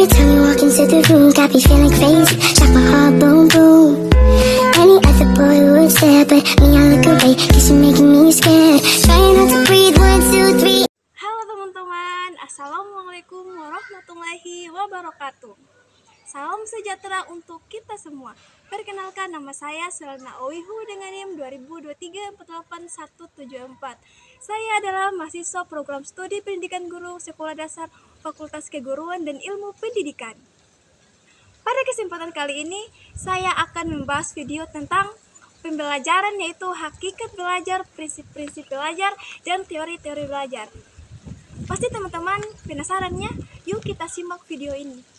time you walk into the room, got me feeling crazy, like my heart boom boom. Any other boy would stare, but me I look away, cause you're making me scared. Trying not to breathe, 1, 2, 3. Halo teman-teman, Assalamualaikum warahmatullahi wabarakatuh. Salam sejahtera untuk kita semua. Perkenalkan, nama saya Selena Owihu dengan NIM 2023488174. Saya adalah mahasiswa program studi pendidikan guru sekolah dasar Fakultas Keguruan dan Ilmu Pendidikan. Pada kesempatan kali ini, saya akan membahas video tentang pembelajaran, yaitu hakikat belajar, prinsip-prinsip belajar, dan teori-teori belajar. Pasti teman-teman penasarannya? Yuk kita simak video ini.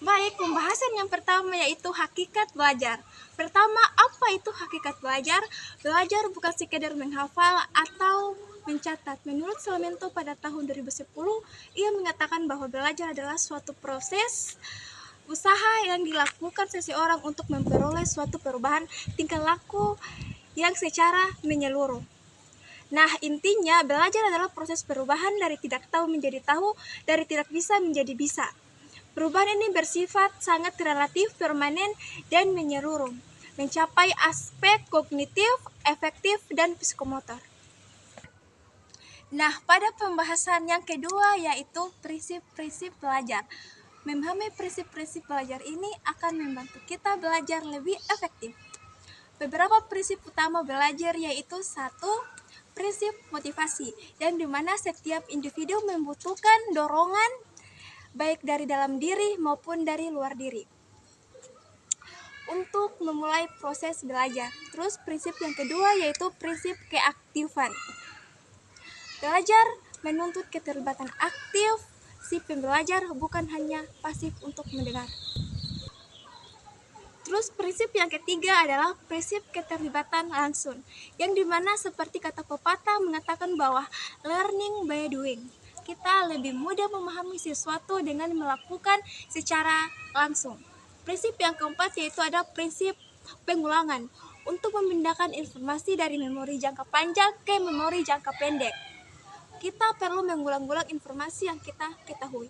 Baik, pembahasan yang pertama yaitu hakikat belajar. Pertama, apa itu hakikat belajar? Belajar bukan sekedar menghafal atau mencatat. Menurut Salamento pada tahun 2010, ia mengatakan bahwa belajar adalah suatu proses usaha yang dilakukan seseorang untuk memperoleh suatu perubahan tingkah laku yang secara menyeluruh. Nah, intinya belajar adalah proses perubahan dari tidak tahu menjadi tahu, dari tidak bisa menjadi bisa. Perubahan ini bersifat sangat relatif, permanen, dan menyeluruh, mencapai aspek kognitif, efektif, dan psikomotor. Nah, pada pembahasan yang kedua yaitu prinsip-prinsip belajar. Memahami prinsip-prinsip belajar ini akan membantu kita belajar lebih efektif. Beberapa prinsip utama belajar yaitu 1. Prinsip motivasi, yang dimana setiap individu membutuhkan dorongan baik dari dalam diri maupun dari luar diri untuk memulai proses belajar. Terus prinsip yang kedua yaitu prinsip keaktifan. Belajar menuntut keterlibatan aktif si pembelajar, bukan hanya pasif untuk mendengar. Terus prinsip yang ketiga adalah prinsip keterlibatan langsung, yang dimana seperti kata pepatah mengatakan bahwa learning by doing. Kita lebih mudah memahami sesuatu dengan melakukan secara langsung. Prinsip yang keempat yaitu ada prinsip pengulangan, untuk memindahkan informasi dari memori jangka panjang ke memori jangka pendek. Kita perlu mengulang-ulang informasi yang kita ketahui.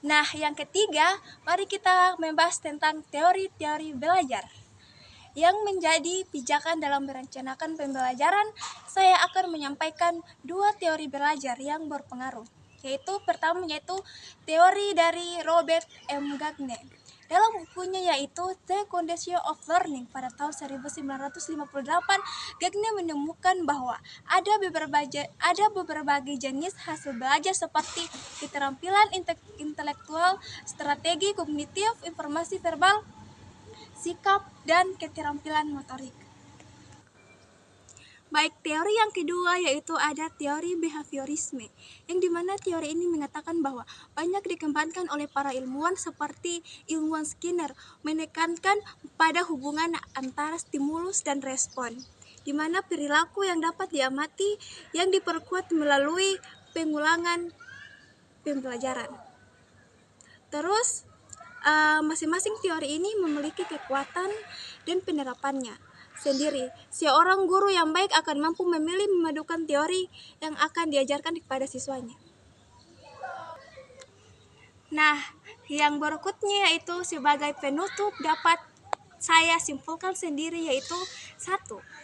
Nah, yang ketiga, mari kita membahas tentang teori-teori belajar. Yang menjadi pijakan dalam merencanakan pembelajaran, saya akan menyampaikan 2 teori belajar yang berpengaruh. Pertama yaitu teori dari Robert M. Gagne. Dalam bukunya yaitu The Condition of Learning pada tahun 1958, Gagne menemukan bahwa ada beberapa jenis hasil belajar seperti keterampilan intelektual, strategi kognitif, informasi verbal, sikap, dan keterampilan motorik. Baik, teori yang kedua yaitu ada teori behaviorisme, yang dimana teori ini mengatakan bahwa banyak dikembangkan oleh para ilmuwan seperti ilmuwan Skinner, menekankan pada hubungan antara stimulus dan respon, dimana perilaku yang dapat diamati yang diperkuat melalui pengulangan pembelajaran. Terus masing-masing teori ini memiliki kekuatan dan penerapannya sendiri. Seorang guru yang baik akan mampu memilih memadukan teori yang akan diajarkan kepada siswanya. Nah, yang berikutnya yaitu sebagai penutup dapat saya simpulkan sendiri yaitu 1.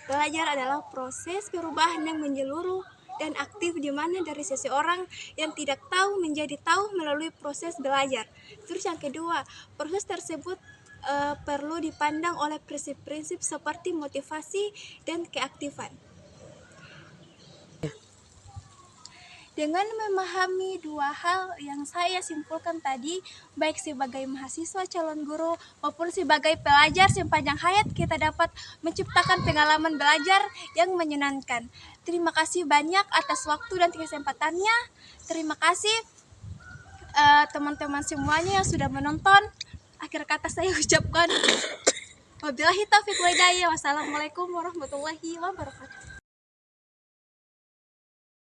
Belajar adalah proses perubahan yang menyeluruh dan aktif, di mana dari seseorang yang tidak tahu menjadi tahu melalui proses belajar. Terus yang kedua, proses tersebut perlu dipandang oleh prinsip-prinsip seperti motivasi dan keaktifan. Dengan memahami 2 hal yang saya simpulkan tadi, baik sebagai mahasiswa calon guru maupun sebagai pelajar sepanjang hayat, kita dapat menciptakan pengalaman belajar yang menyenangkan. Terima kasih banyak atas waktu dan kesempatannya. Terima kasih teman-teman semuanya yang sudah menonton. Akhir kata saya ucapkan wabillahi taufiq wal hidayah. Wassalamualaikum warahmatullahi wabarakatuh.